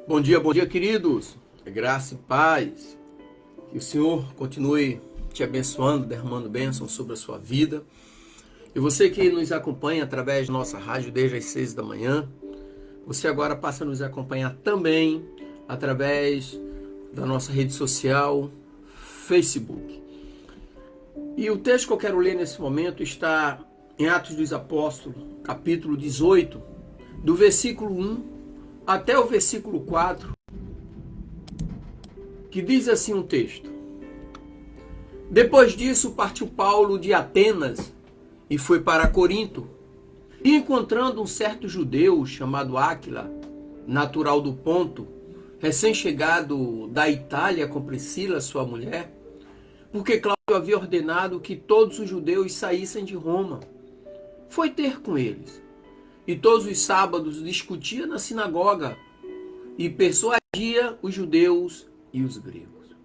Bom dia, queridos. Graça e paz. Que o Senhor continue te abençoando, derramando bênçãos sobre a sua vida. E você que nos acompanha através da nossa rádio desde as 6 da manhã, você agora passa a nos acompanhar também através da nossa rede social, Facebook. E o texto que eu quero ler nesse momento está em Atos dos Apóstolos, capítulo 18, do versículo 1 até o versículo 4, que diz assim um texto. Depois disso, partiu Paulo de Atenas e foi para Corinto. E encontrando um certo judeu chamado Áquila, natural do Ponto, recém-chegado da Itália com Priscila, sua mulher, porque Cláudio havia ordenado que todos os judeus saíssem de Roma, foi ter com eles. E todos os sábados discutia na sinagoga e persuadia os judeus e os gregos.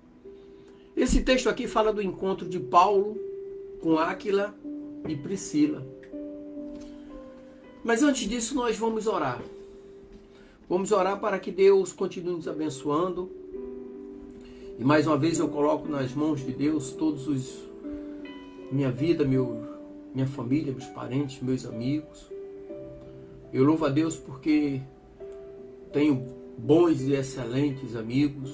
Esse texto aqui fala do encontro de Paulo com Áquila e Priscila. Mas antes disso nós vamos orar. Vamos orar para que Deus continue nos abençoando. E mais uma vez eu coloco nas mãos de Deus minha vida, minha família, meus parentes, meus amigos. Eu louvo a Deus porque tenho bons e excelentes amigos,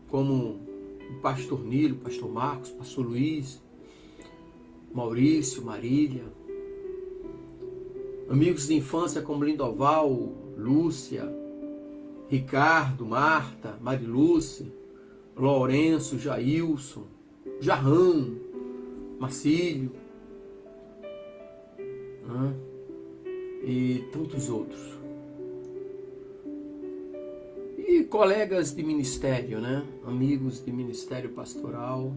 como o pastor Nilo, o pastor Marcos, o pastor Luiz, Maurício, Marília. Amigos de infância como Lindoval, Lúcia, Ricardo, Marta, Marilúcia, Lourenço, Jailson, Jarrão, Marcílio, e tantos outros. E colegas de ministério, Amigos de ministério pastoral.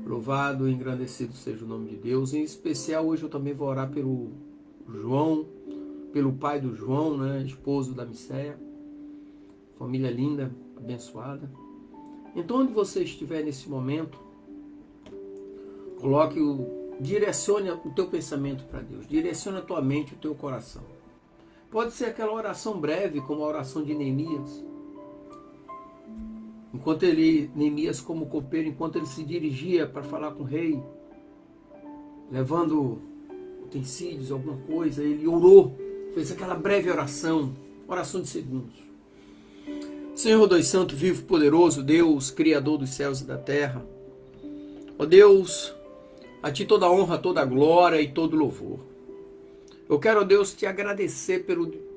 Louvado e engrandecido seja o nome de Deus. Em especial, hoje eu também vou orar pelo João, pelo pai do João, Esposo da Miceia. Família linda, abençoada. Então, onde você estiver nesse momento, direcione o teu pensamento para Deus. Direcione a tua mente e o teu coração. Pode ser aquela oração breve, como a oração de Neemias. Neemias como copeiro, enquanto ele se dirigia para falar com o rei, levando utensílios, alguma coisa, ele orou, fez aquela breve oração de segundos. Senhor Deus Santo, vivo, poderoso, Deus, Criador dos céus e da terra. Ó Deus, a Ti toda a honra, toda a glória e todo louvor. Eu quero, ó Deus, Te agradecer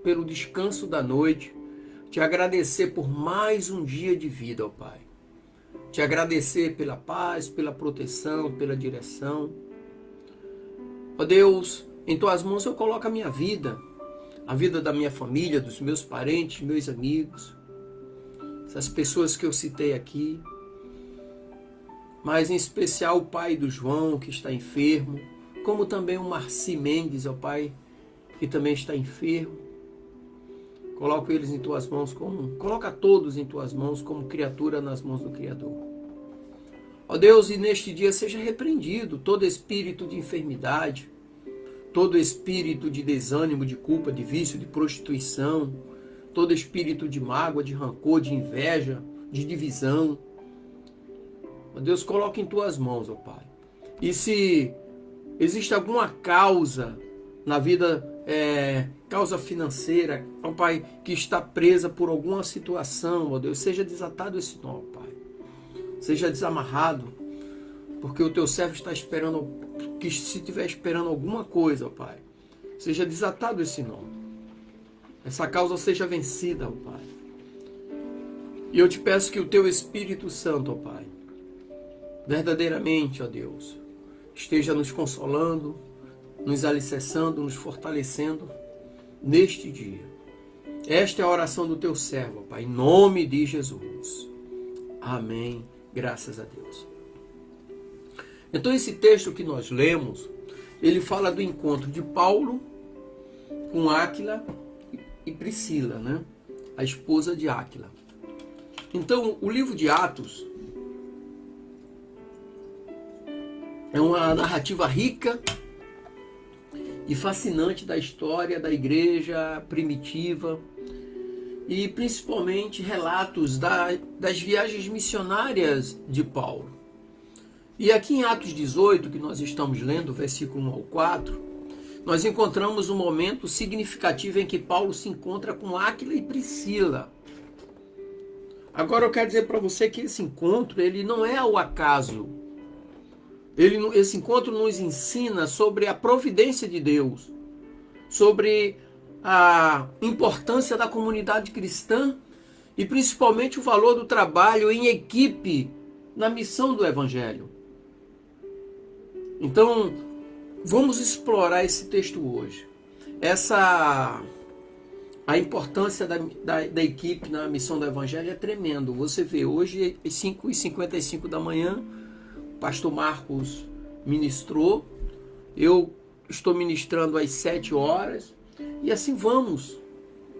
pelo descanso da noite, Te agradecer por mais um dia de vida, ó Pai. Te agradecer pela paz, pela proteção, pela direção. Ó Deus, em Tuas mãos eu coloco a minha vida, a vida da minha família, dos meus parentes, meus amigos, essas pessoas que eu citei aqui, mas em especial o pai do João, que está enfermo, como também o Marci Mendes, ó Pai, que também está enfermo. Coloco eles em Tuas mãos, coloca todos em Tuas mãos como criatura nas mãos do Criador. Ó Deus, e neste dia seja repreendido todo espírito de enfermidade, todo espírito de desânimo, de culpa, de vício, de prostituição, todo espírito de mágoa, de rancor, de inveja, de divisão. Ó Deus, coloca em Tuas mãos, ó Pai. E se existe alguma causa na vida, causa financeira, ó Pai, que está presa por alguma situação, ó Deus, seja desatado esse nó, ó Pai. Seja desamarrado, porque o Teu servo está esperando, que se estiver esperando alguma coisa, ó Pai, seja desatado esse nó. Essa causa seja vencida, ó Pai. E eu Te peço que o Teu Espírito Santo, ó Pai, verdadeiramente, ó Deus, esteja nos consolando, nos alicerçando, nos fortalecendo neste dia. Esta é a oração do Teu servo, ó Pai, em nome de Jesus. Amém. Graças a Deus. Então esse texto que nós lemos, ele fala do encontro de Paulo com Áquila e Priscila, a esposa de Áquila. Então o livro de Atos é uma narrativa rica e fascinante da história da igreja primitiva, e principalmente relatos das viagens missionárias de Paulo. E aqui em Atos 18, que nós estamos lendo, versículo 1 ao 4, nós encontramos um momento significativo em que Paulo se encontra com Áquila e Priscila. Agora eu quero dizer para você que esse encontro, ele não é ao acaso. Esse encontro nos ensina sobre a providência de Deus, sobre a importância da comunidade cristã e principalmente o valor do trabalho em equipe na missão do Evangelho. Então, vamos explorar esse texto hoje. A importância da equipe na missão do Evangelho é tremendo. Você vê, hoje, às 5h55 da manhã, o pastor Marcos ministrou. Eu estou ministrando às 7 horas. E assim vamos,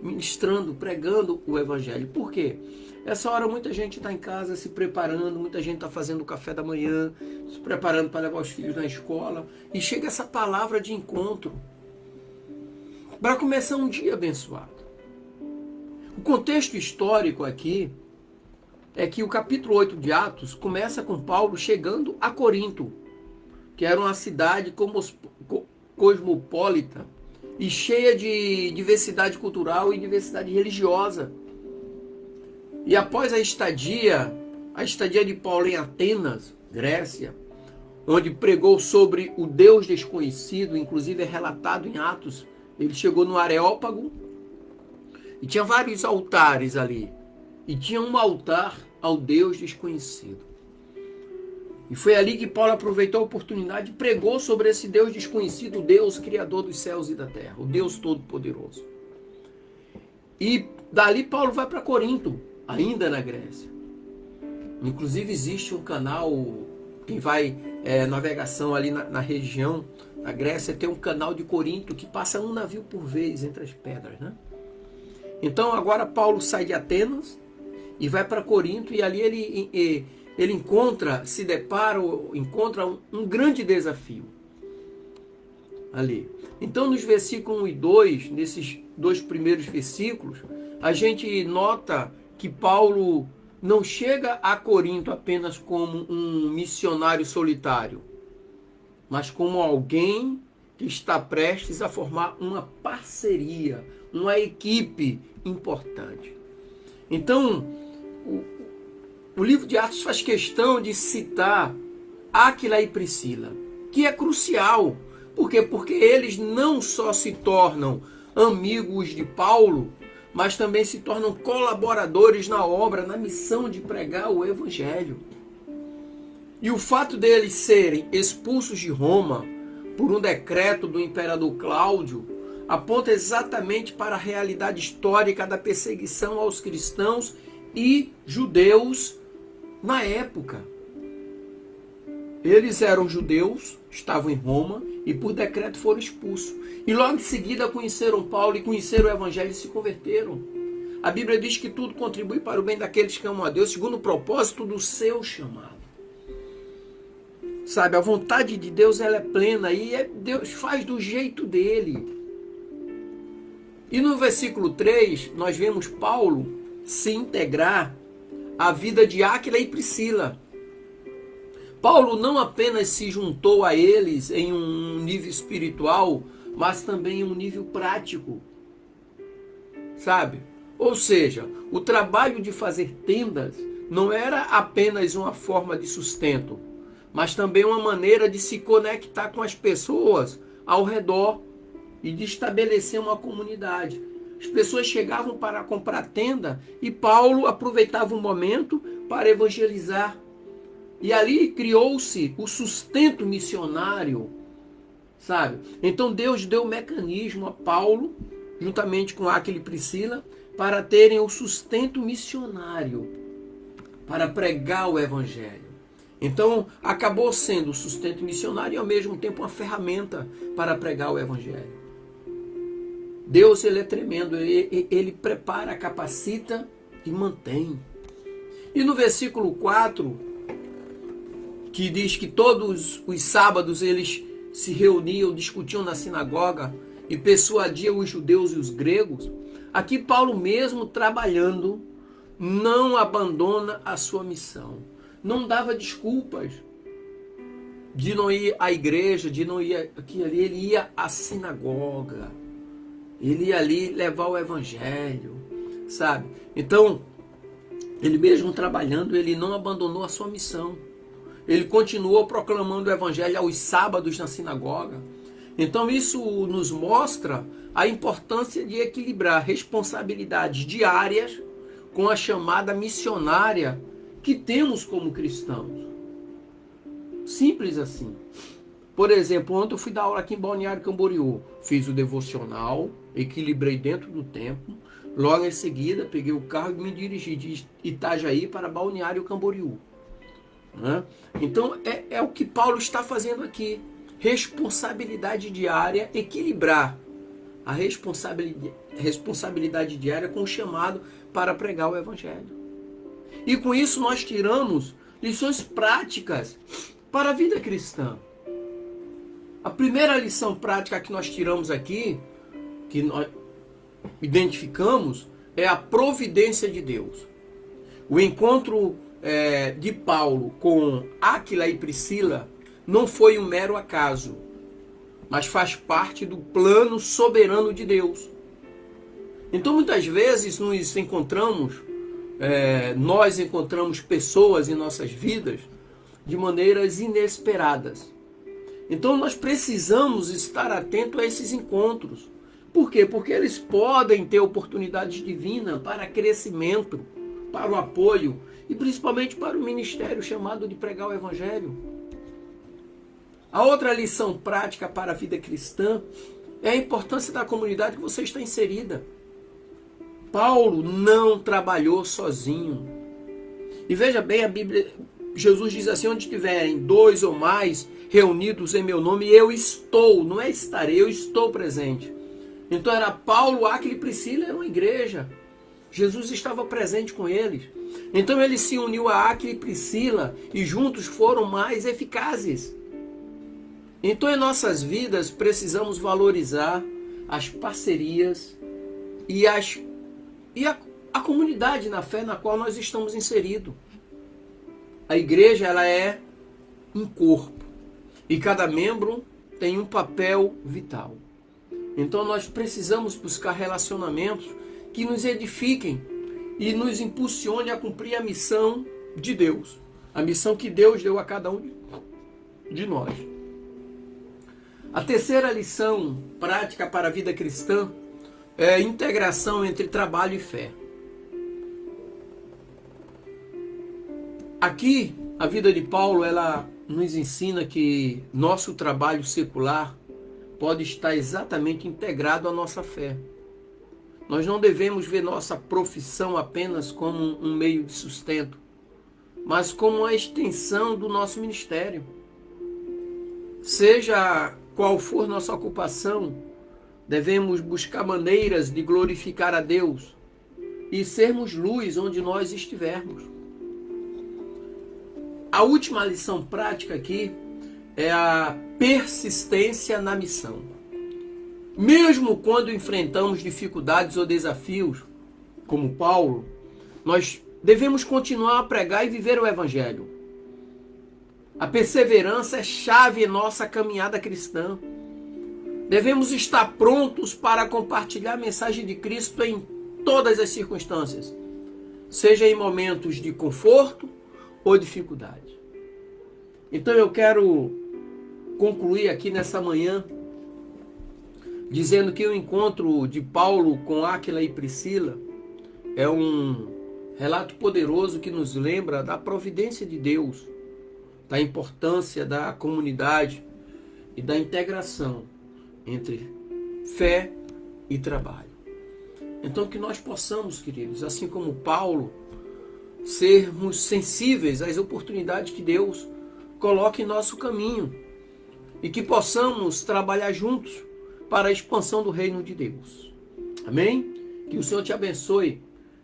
ministrando, pregando o Evangelho. Por quê? Essa hora muita gente está em casa se preparando, muita gente está fazendo o café da manhã, se preparando para levar os filhos na escola. E chega essa palavra de encontro para começar um dia abençoado. O contexto histórico aqui é que o capítulo 8 de Atos começa com Paulo chegando a Corinto, que era uma cidade cosmopolita e cheia de diversidade cultural e diversidade religiosa. E após a estadia de Paulo em Atenas, Grécia, onde pregou sobre o Deus desconhecido, inclusive é relatado em Atos, ele chegou no Areópago e tinha vários altares ali. E tinha um altar ao Deus desconhecido. E foi ali que Paulo aproveitou a oportunidade e pregou sobre esse Deus desconhecido, o Deus criador dos céus e da terra, o Deus todo-poderoso. E dali Paulo vai para Corinto, ainda na Grécia. Inclusive existe um canal, quem vai navegação ali na região da Grécia, tem um canal de Corinto que passa um navio por vez entre as pedras, né? Então agora Paulo sai de Atenas e vai para Corinto, e ali ele encontra um grande desafio ali. Então nos versículos 1 e 2, nesses dois primeiros versículos, a gente nota que Paulo não chega a Corinto apenas como um missionário solitário, mas como alguém que está prestes a formar uma parceria, uma equipe importante. Então, o livro de Atos faz questão de citar Áquila e Priscila, que é crucial. Por quê? Porque eles não só se tornam amigos de Paulo, mas também se tornam colaboradores na obra, na missão de pregar o Evangelho. E o fato deles serem expulsos de Roma por um decreto do imperador Cláudio aponta exatamente para a realidade histórica da perseguição aos cristãos e judeus na época. Eles eram judeus, estavam em Roma e por decreto foram expulsos. E logo em seguida conheceram Paulo e conheceram o Evangelho e se converteram. A Bíblia diz que tudo contribui para o bem daqueles que amam a Deus, segundo o propósito do seu chamado. Sabe, a vontade de Deus ela é plena e Deus faz do jeito dele. E no versículo 3, nós vemos Paulo se integrar à vida de Áquila e Priscila. Paulo não apenas se juntou a eles em um nível espiritual, mas também em um nível prático. Sabe? Ou seja, o trabalho de fazer tendas não era apenas uma forma de sustento, mas também uma maneira de se conectar com as pessoas ao redor e de estabelecer uma comunidade. As pessoas chegavam para comprar tenda e Paulo aproveitava o momento para evangelizar. E ali criou-se o sustento missionário, sabe? Então Deus deu o mecanismo a Paulo, juntamente com Áquila e Priscila, para terem o sustento missionário, para pregar o Evangelho. Então acabou sendo o sustento missionário e ao mesmo tempo uma ferramenta para pregar o Evangelho. Deus ele é tremendo, ele prepara, capacita e mantém. E no versículo 4, que diz que todos os sábados eles se reuniam, discutiam na sinagoga e persuadiam os judeus e os gregos, Aqui Paulo mesmo trabalhando, não abandona a sua missão. Não dava desculpas de não ir à igreja, de não ir aqui ali. Ele ia à sinagoga. Ele ia ali levar o evangelho, sabe? Então, ele mesmo trabalhando, ele não abandonou a sua missão. Ele continuou proclamando o evangelho aos sábados na sinagoga. Então isso nos mostra a importância de equilibrar responsabilidades diárias com a chamada missionária que temos como cristãos. Simples assim. Por exemplo, ontem eu fui dar aula aqui em Balneário Camboriú. Fiz o devocional, equilibrei dentro do tempo. Logo em seguida, peguei o carro e me dirigi de Itajaí para Balneário Camboriú. Então, é o que Paulo está fazendo aqui. Responsabilidade diária, equilibrar a responsabilidade diária com o chamado para pregar o evangelho. E com isso nós tiramos lições práticas para a vida cristã. A primeira lição prática que nós tiramos aqui, que nós identificamos, é a providência de Deus. O encontro de Paulo com Áquila e Priscila não foi um mero acaso, mas faz parte do plano soberano de Deus. Então muitas vezes nós encontramos pessoas em nossas vidas de maneiras inesperadas. Então nós precisamos estar atentos a esses encontros. Por quê? Porque eles podem ter oportunidades divinas para crescimento, para o apoio e principalmente para o ministério chamado de pregar o evangelho. A outra lição prática para a vida cristã é a importância da comunidade que você está inserida. Paulo não trabalhou sozinho. E veja bem, a Bíblia, Jesus diz assim: onde estiverem 2 ou mais reunidos em meu nome, eu estou, não é estarei, eu estou presente. Então era Paulo, Áquila e Priscila, era uma igreja. Jesus estava presente com eles. Então ele se uniu a Áquila e Priscila e juntos foram mais eficazes. Então em nossas vidas precisamos valorizar as parcerias e a comunidade na fé na qual nós estamos inseridos. A igreja, ela é um corpo e cada membro tem um papel vital. Então nós precisamos buscar relacionamentos que nos edifiquem e nos impulsione a cumprir a missão de Deus. A missão que Deus deu a cada um de nós. A terceira lição prática para a vida cristã é a integração entre trabalho e fé. Aqui, a vida de Paulo, ela nos ensina que nosso trabalho secular pode estar exatamente integrado à nossa fé. Nós não devemos ver nossa profissão apenas como um meio de sustento, mas como uma extensão do nosso ministério. Seja qual for nossa ocupação, devemos buscar maneiras de glorificar a Deus e sermos luz onde nós estivermos. A última lição prática aqui é a persistência na missão. Mesmo quando enfrentamos dificuldades ou desafios, como Paulo, nós devemos continuar a pregar e viver o evangelho. A perseverança é chave em nossa caminhada cristã. Devemos estar prontos para compartilhar a mensagem de Cristo em todas as circunstâncias, seja em momentos de conforto ou dificuldade. Então eu quero concluir aqui nessa manhã dizendo que o encontro de Paulo com Áquila e Priscila é um relato poderoso que nos lembra da providência de Deus, da importância da comunidade e da integração entre fé e trabalho. Então que nós possamos, queridos, assim como Paulo, sermos sensíveis às oportunidades que Deus coloca em nosso caminho e que possamos trabalhar juntos para a expansão do reino de Deus. Amém? Que o Senhor te abençoe,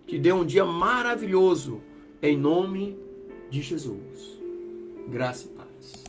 te dê um dia maravilhoso, em nome de Jesus. Graça e paz.